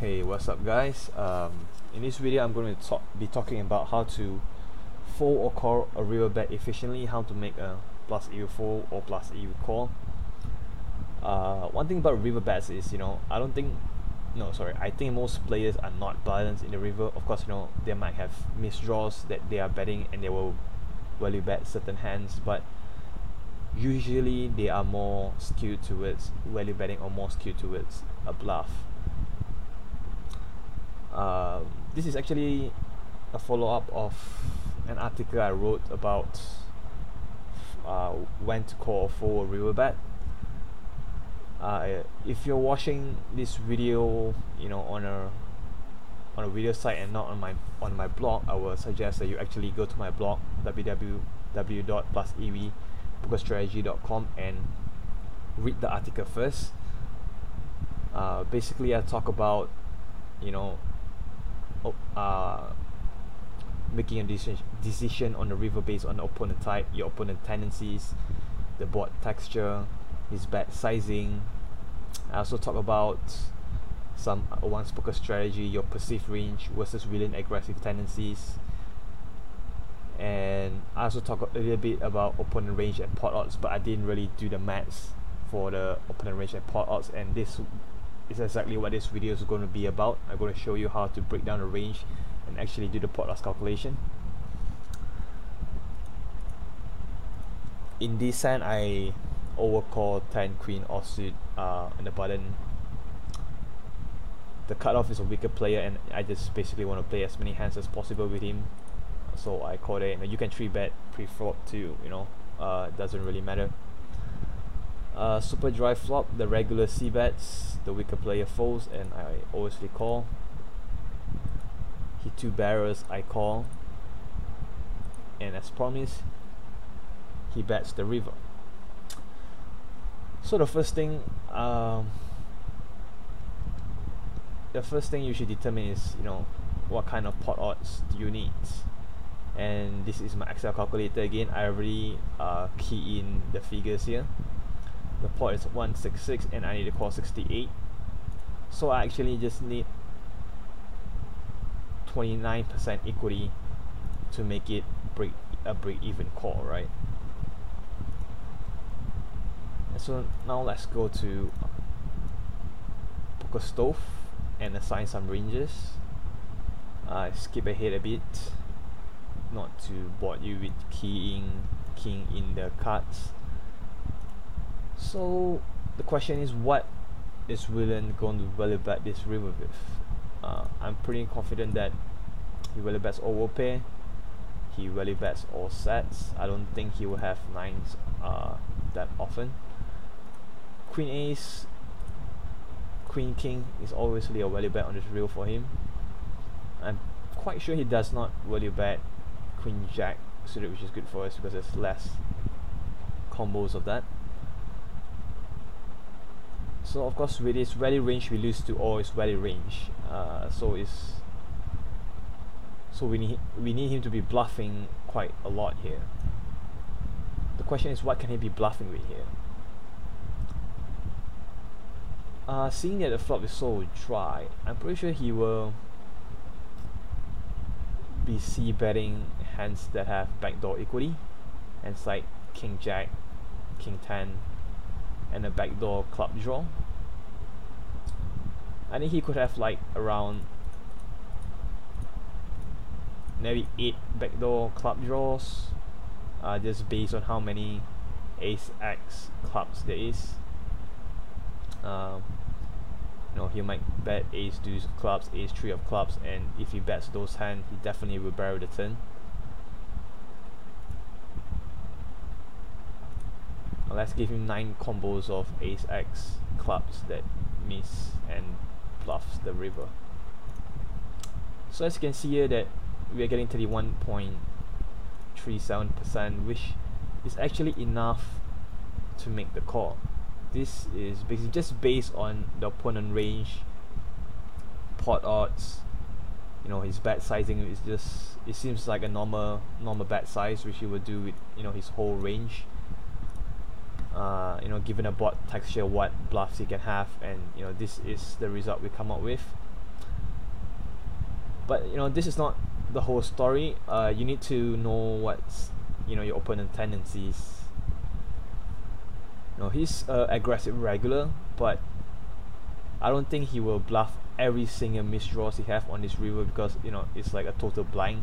Hey, what's up guys? In this video I'm going to be talking about how to fold or call a river bet efficiently, how to make a plus EV fold or plus EV call. One thing about river bets is, I think most players are not balanced in the river. Of course, they might have missed draws that they are betting and they will value bet certain hands, but usually they are more skewed towards value betting or more skewed towards a bluff. This is actually a follow-up of an article I wrote about when to call or fold a river bet. If you're watching this video, on a video site and not on my blog, I will suggest that you actually go to my blog www.plus-evpokerstrategy.com and read the article first. Basically, I talk about making a decision on the river based on the opponent type, your opponent tendencies, the board texture, his bet sizing. I also talk about some one's poker strategy, your perceived range versus really aggressive tendencies, and I also talk a little bit about opponent range and pot odds, but I didn't really do the maths for the opponent range and pot odds, and this is exactly what this video is going to be about. I'm going to show you how to break down the range and actually do the pot odds calculation. In this hand, I overcall 10 queen offsuit in the button. The cutoff is a weaker player and I just basically want to play as many hands as possible with him, so I called it. You can 3-bet pre-flop too, it doesn't really matter. Super dry flop, the regular c-bets, the weaker player folds and I obviously call. He 2 barrels, I call, and as promised, he bets the river. So the first thing you should determine is what kind of pot odds do you need, and this is my Excel calculator. Again, I already key in the figures here. The pot is 166 and I need to call 68, so I actually just need 29% equity to make it a break-even call, right? And so now let's go to Poker Stove and assign some ranges. Skip ahead a bit, not to bore you with keying in the cards. So the question is, what is Willian going to value bet this river with? I'm pretty confident that he value bets all pair, he value bets all sets. I don't think he will have nines that often. Queen ace, queen king is obviously a value bet on this reel for him. I'm quite sure he does not value bet queen jack suited, which is good for us because there's less combos of that. So of course with his value range we lose to all his value range, so we need him to be bluffing quite a lot here. The question is, what can he be bluffing with here? Seeing that the flop is so dry, I'm pretty sure he will be c-betting hands that have backdoor equity, hands like king jack, king 10 and a backdoor club draw. I think he could have like around maybe 8 backdoor club draws, just based on how many ace x clubs there is. He might bet ace deuce of clubs, ace 3 of clubs, and if he bets those hands, he definitely will barrel the turn. Let's give him 9 combos of ace x clubs that miss and bluffs the river. So as you can see here that we are getting 31.37%, which is actually enough to make the call. This is basically just based on the opponent range, pot odds, his bet sizing is just, it seems like a normal bet size which he would do with his whole range. Given a board texture, what bluffs he can have, and this is the result we come up with. But this is not the whole story. You need to know what's your opponent's tendencies. He's aggressive regular, but I don't think he will bluff every single misdraws he have on this river, because it's like a total blind.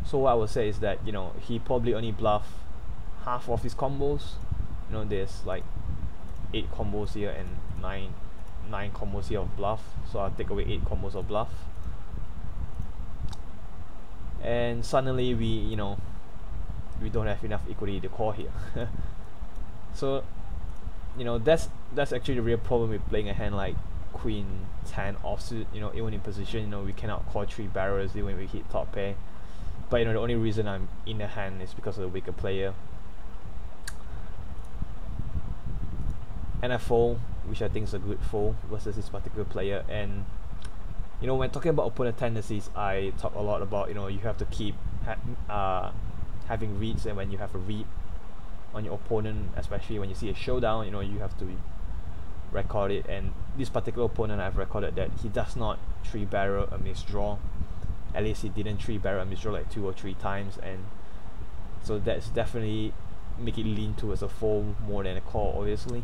So what I would say is that he probably only bluff half of his combos. There's like 8 combos here and 9 combos here of bluff, so I'll take away 8 combos of bluff, and suddenly we don't have enough equity to call here. So that's actually the real problem with playing a hand like Queen 10 offsuit. Even in position, we cannot call 3 barrels even when we hit top pair. But the only reason I'm in the hand is because of the weaker player. And I fold, which I think is a good fold versus this particular player. And when talking about opponent tendencies, I talk a lot about you have to keep having reads, and when you have a read on your opponent, especially when you see a showdown, you have to record it. And this particular opponent, I've recorded that he does not 3-barrel a misdraw. At least he didn't 3-barrel a misdraw like 2 or 3 times, and so that's definitely make it lean towards a fold more than a call, obviously.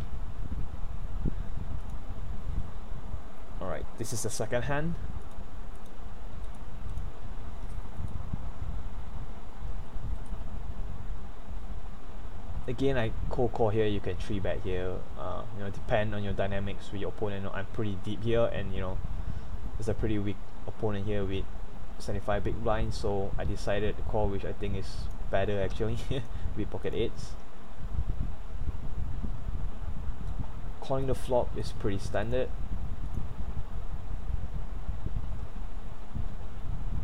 Alright, this is the second hand. Again, I cold call here, you can 3-bet here. Depend on your dynamics with your opponent. I'm pretty deep here, and there's a pretty weak opponent here with 75 big blinds, so I decided to call, which I think is better actually, with pocket 8s. Calling the flop is pretty standard.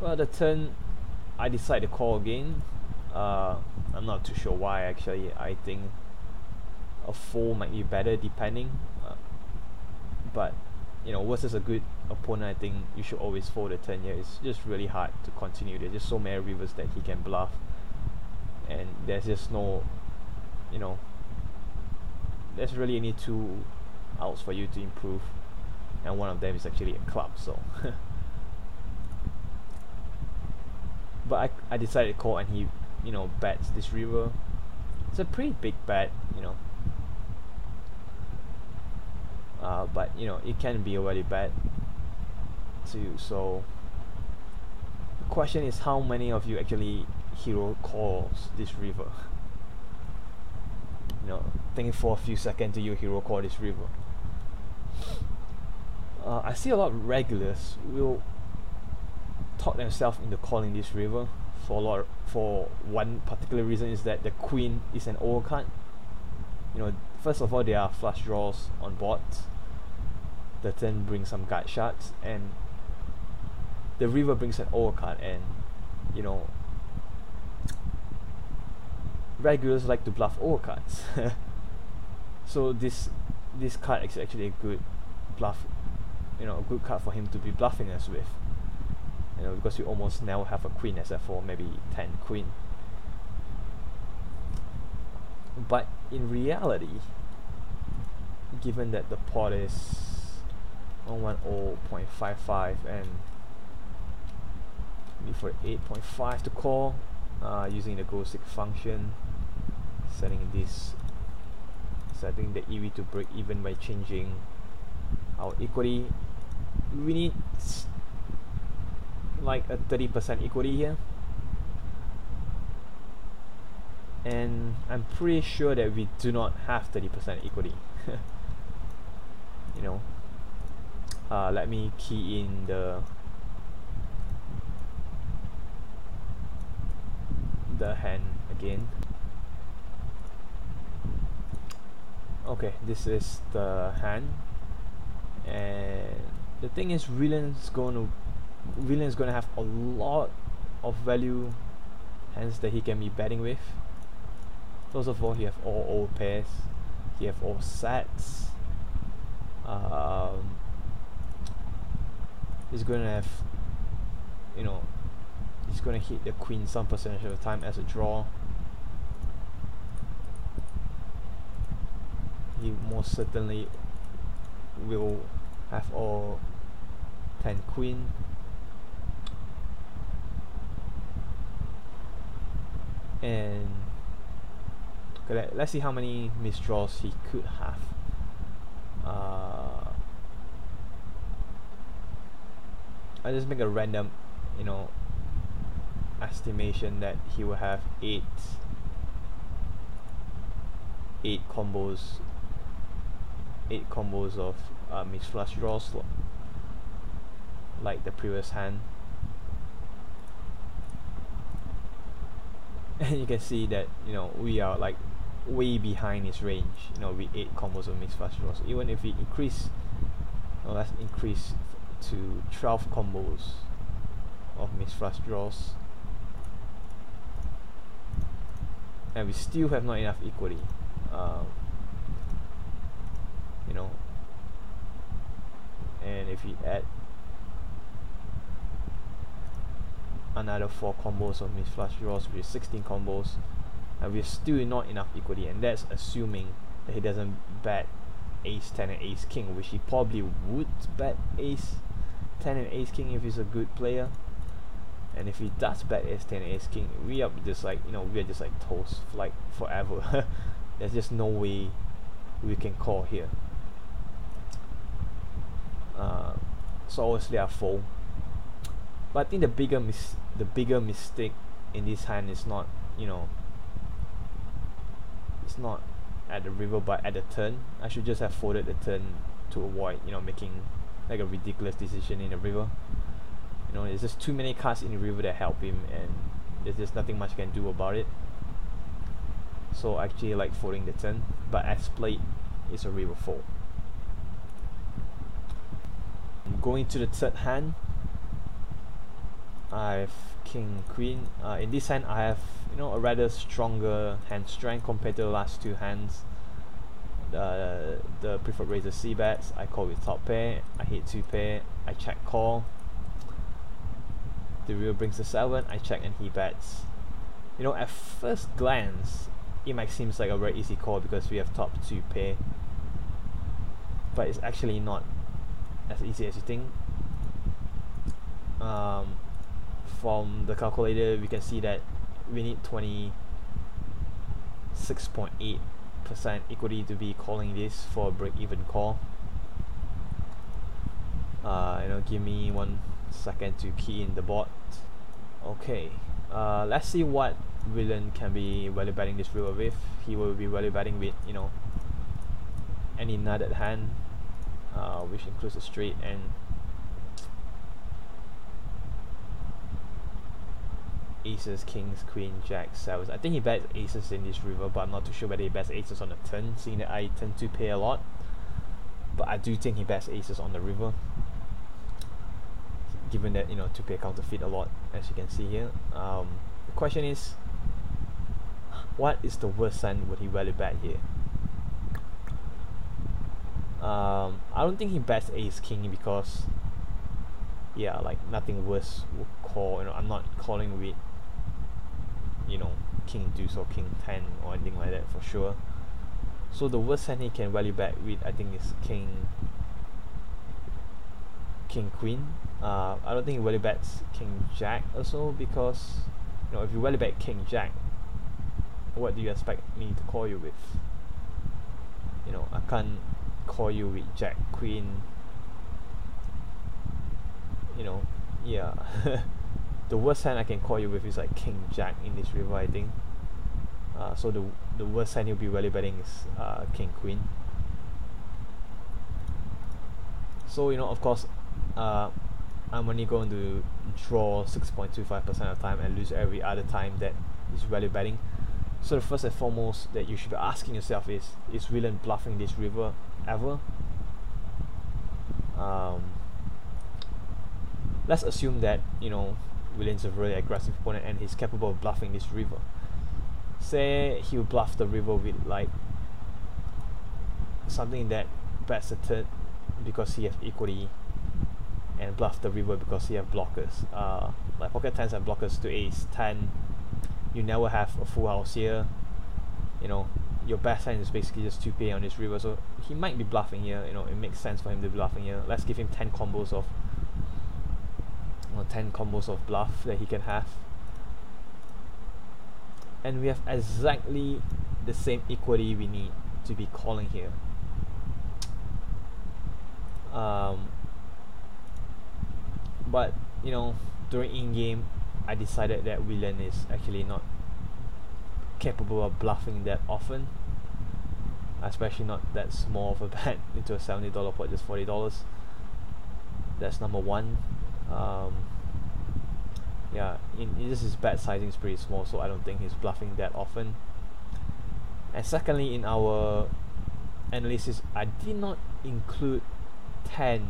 Well, the turn I decide to call again. I'm not too sure why actually. I think a fold might be better depending, but versus a good opponent, I think you should always fold the turn here. It's just really hard to continue. There's just so many rivers that he can bluff, and there's just no, there's really only 2 outs for you to improve, and one of them is actually a club. So but I decided to call, and he bets this river. It's a pretty big bet, but it can be a very bad too. So the question is, how many of you actually hero calls this river? Thinking for a few seconds, do you hero call this river? I see a lot of regulars will talk themselves into calling this river for one particular reason, is that the queen is an overcard. First of all, there are flush draws on board. The turn brings some guard shots, and the river brings an overcard, and regulars like to bluff overcards. So this card is actually a good bluff, a good card for him to be bluffing us with. Because you almost now have a queen except for maybe 10 queen. But in reality, given that the pot is 110.55 and before 8.5 to call, using the go 6 function, setting the EV to break even by changing our equity. We need like a 30% equity here, and I'm pretty sure that we do not have 30% equity. Let me key in the hand again. Okay, this is the hand, and the thing is, Villain's gonna have a lot of value hands that he can be betting with. First of all, he have all old pairs, he have all sets. He's gonna have, he's gonna hit the queen some percentage of the time as a draw. He most certainly will have all 10 queen, and okay, let's see how many misdraws he could have. I just make a random, you know, estimation that he will have eight combos of mixed flush draws like the previous hand. And you can see that, you know, we are like way behind his range, you know, with 8 combos of mixed flush draws. Even if we increase, well, let's increase to 12 combos of mixed flush draws, and we still have not enough equity. You know, and if we add another 4 combos of mixed flush draws with 16 combos, and we're still not enough equity, and that's assuming that he doesn't bet ace 10 and ace king, which he probably would bet ace 10 and ace king if he's a good player. And if he does bet ace 10 and ace king, we are just like, you know, we are just like toast like forever. There's just no way we can call here. So obviously I fold. But I think the bigger mistake in this hand is not, you know, it's not at the river but at the turn. I should just have folded the turn to avoid, you know, making like a ridiculous decision in the river. You know, there's just too many cards in the river that help him, and there's just nothing much I can do about it. So I actually like folding the turn, but as played, it's a river fold. Going to the third hand, I have king queen. In this hand I have, you know, a rather stronger hand strength compared to the last 2 hands. The preferred raiser C bets, I call with top pair, I hit 2 pair, I check call. The river brings the 7, I check and he bets. You know, at first glance it might seem like a very easy call because we have top 2 pair, but it's actually not as easy as you think. From the calculator we can see that we need 26.8% equity to be calling this for a break-even call. You know, give me 1 second to key in the board. Okay, let's see what villain can be value betting this river with. He will be value betting with, you know, any nutted hand, which includes a straight and aces, kings, queen, jack, sevens. I think he bets aces in this river, but I'm not too sure whether he bets aces on the turn, seeing that I tend to pay a lot. But I do think he bets aces on the river, given that, you know, to pay counterfeit a lot, as you can see here. The question is, what is the worst hand would he value bet here? I don't think he bets ace king because, yeah, like nothing worse would call. You know, I'm not calling with, you know, king deuce or king 10 or anything like that for sure. So the worst hand he can value bet with, I think, is king queen. I don't think he value bets king jack also, because, you know, if you value bet king jack, what do you expect me to call you with? You know, I can't call you with jack queen. You know, yeah. The worst hand I can call you with is like king jack in this river, I think. So the worst hand you'll be value betting is king queen. So, you know, of course, I'm only going to draw 6.25% of the time and lose every other time that is value betting. So the first and foremost that you should be asking yourself is villain bluffing this river ever? Let's assume that, you know, villain's a really aggressive opponent and he's capable of bluffing this river. Say he'll bluff the river with like something that bets a turn because he has equity, and bluff the river because he have blockers. Like pocket 10s have blockers to ace 10. You never have a full house here. You know, your best hand is basically just 2 pay on this river, so he might be bluffing here. You know, it makes sense for him to be bluffing here. Let's give him 10 combos of 10 combos of bluff that he can have, and we have exactly the same equity we need to be calling here. But you know, during in-game I decided that Willian is actually not capable of bluffing that often, especially not that small of a bet into a $70 pot, just $40. That's number one. Yeah, this his bet sizing is pretty small, so I don't think he's bluffing that often. And secondly, in our analysis, I did not include 10-9,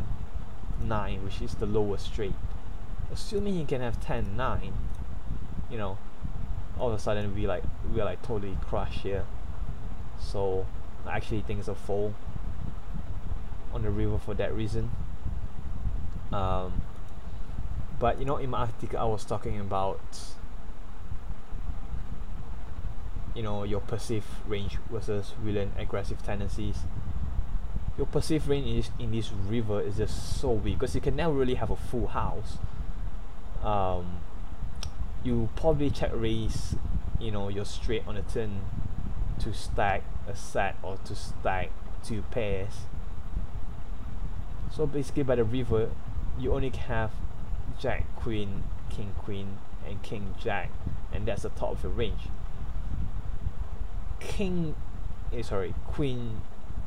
which is the lowest straight. Assuming he can have 10-9, you know, all of a sudden we are like totally crushed here. So I actually think it's a fold on the river for that reason. But you know, in my article I was talking about, you know, your perceived range versus Willian aggressive tendencies. Your perceived range in this river is just so weak because you can never really have a full house. You probably check raise, you know, your straight on the turn to stack a set or to stack 2 pairs. So basically by the river you only have Jack Queen, King Queen and King Jack, and that's the top of your range. Queen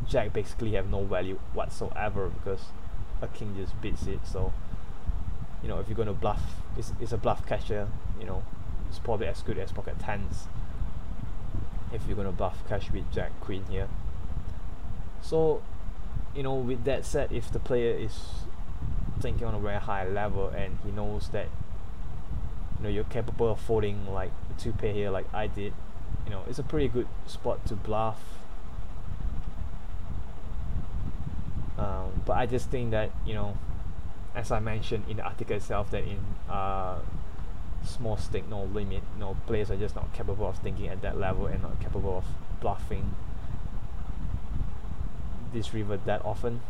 Jack basically have no value whatsoever because a king just beats it. So you know, if you're gonna bluff, it's a bluff catcher, you know, it's probably as good as pocket tens if you're gonna bluff catch with Jack Queen here. So you know, with that said, if the player is thinking on a very high level and he knows that, you know, you're capable of folding like a 2 pair here like I did, you know, it's a pretty good spot to bluff. But I just think that, you know, as I mentioned in the article itself, that in small stake, no limit, you know, players are just not capable of thinking at that level and not capable of bluffing this river that often.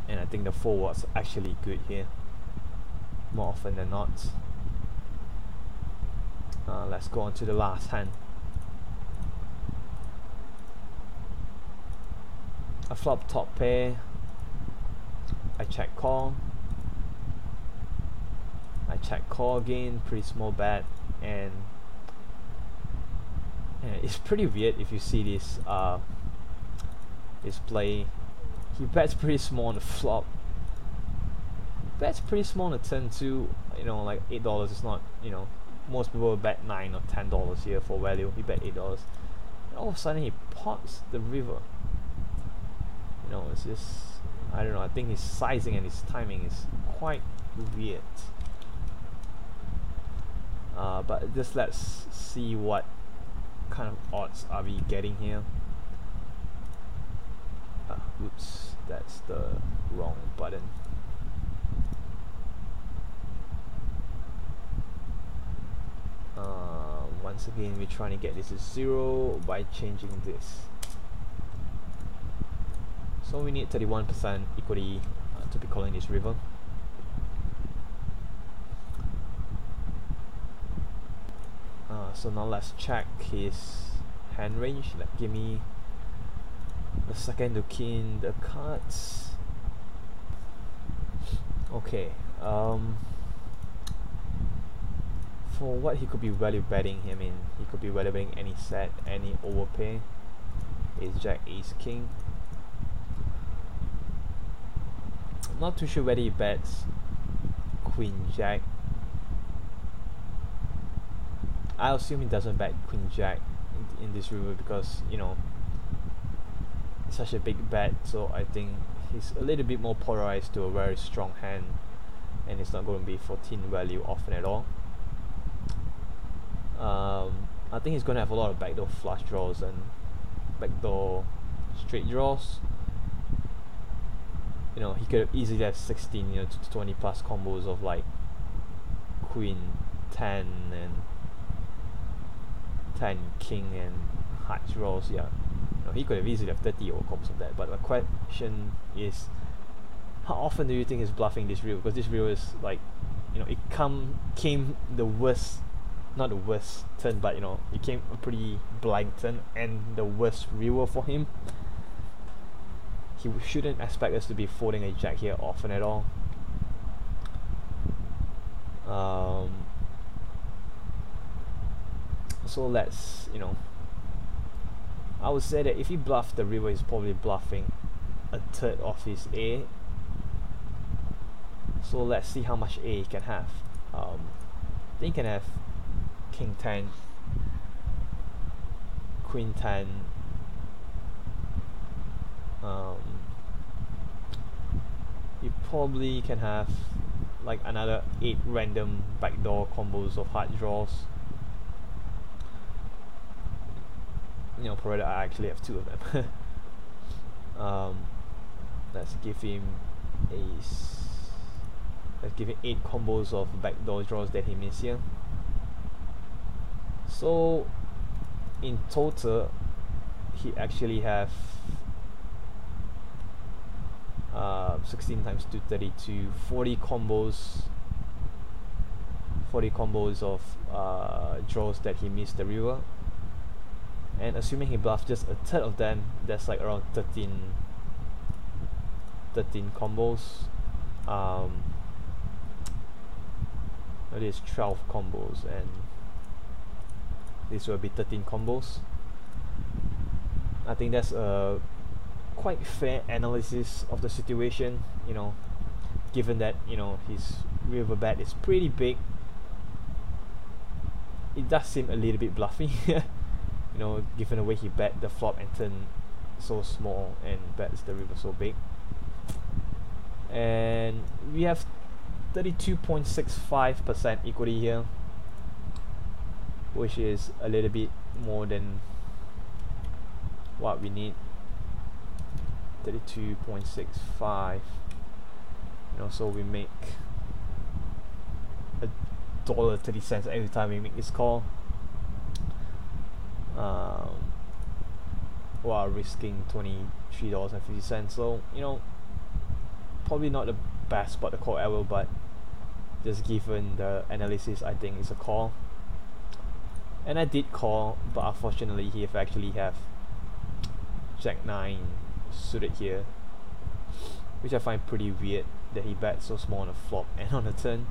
And I think the fold was actually good here, more often than not. Let's go on to the last hand. I flop top pair, I check call, I check call again, pretty small bet, and it's pretty weird if you see this play. He bets pretty small on the flop, bets pretty small on the turn too, you know, like $8 is not, you know, most people will bet $9 or $10 here for value. He bet $8 and all of a sudden he pots the river. You know, it's just, I don't know, I think his sizing and his timing is quite weird. But just let's see what kind of odds are we getting here. Oops, that's the wrong button. Once again, we're trying to get this to 0 by changing this. So we need 31% equity to be calling this river. So now let's check his hand range. Like, give me a second to key in the cards. Okay. For what he could be value betting, I mean, he could be value betting any set, any overpay. Ace Jack, Ace King. I'm not too sure whether he bets Queen Jack. I assume he doesn't bet Queen Jack in this river because, you know, it's such a big bet. So I think he's a little bit more polarized to a very strong hand, and it's not going to be 14 value often at all. I think he's going to have a lot of backdoor flush draws and backdoor straight draws. You know, he could have easily have 16, you know, to 20 plus combos of like Queen 10 and 10 King and heart draws. Yeah, you know, he could have easily have 30 or combos of that. But the question is, how often do you think he's bluffing this reel? Because this reel is like you know, it came the worst, not the worst turn, but you know, it came a pretty blind turn and the worst river for him. He shouldn't expect us to be folding a jack here often at all. So let's, you know, I would say that if he bluffed the river, he's probably bluffing a third of his A. So let's see how much A he can have. I think he can have King 10, Queen 10, you probably can have like another 8 random backdoor combos of hard draws. You know, provided I actually have 2 of them. Let's give him let's give him 8 combos of backdoor draws that he missed here. So in total, he actually have 16 times 2, 32, 40 combos of draws that he missed the river. And assuming he bluffed just a third of them, that's like around 13 combos. That is 12 combos, and this will be 13 combos. I think that's a quite fair analysis of the situation, you know, given that, you know, his river bet is pretty big. It does seem a little bit bluffy. You know, given the way he bet the flop and turn so small and bets the river so big. And we have 32.65% equity here, which is a little bit more than what we need. 32.65, you know, so we make $1.30 every time we make this call, while risking $23.50. So, you know, probably not the best spot to call ever, but just given the analysis, I think it's a call. And I did call, but unfortunately he actually have Jack 9 suited here, which I find pretty weird that he bets so small on the flop and on the turn.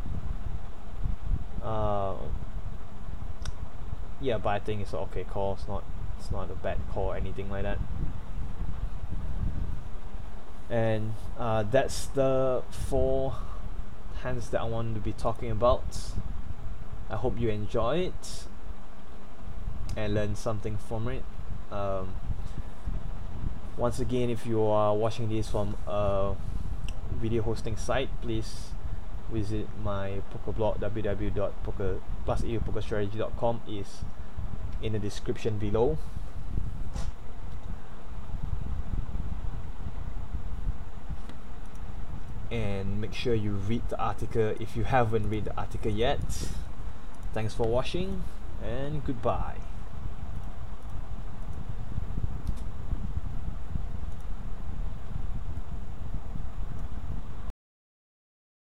Yeah, but I think it's an okay call. It's not a bad call or anything like that. And that's the 4 hands that I wanted to be talking about. I hope you enjoy it and learn something from it. Once again, if you are watching this from a video hosting site, please visit my poker blog. www.plus-pokerstrategy.com is in the description below. And make sure you read the article if you haven't read the article yet. Thanks for watching, and goodbye.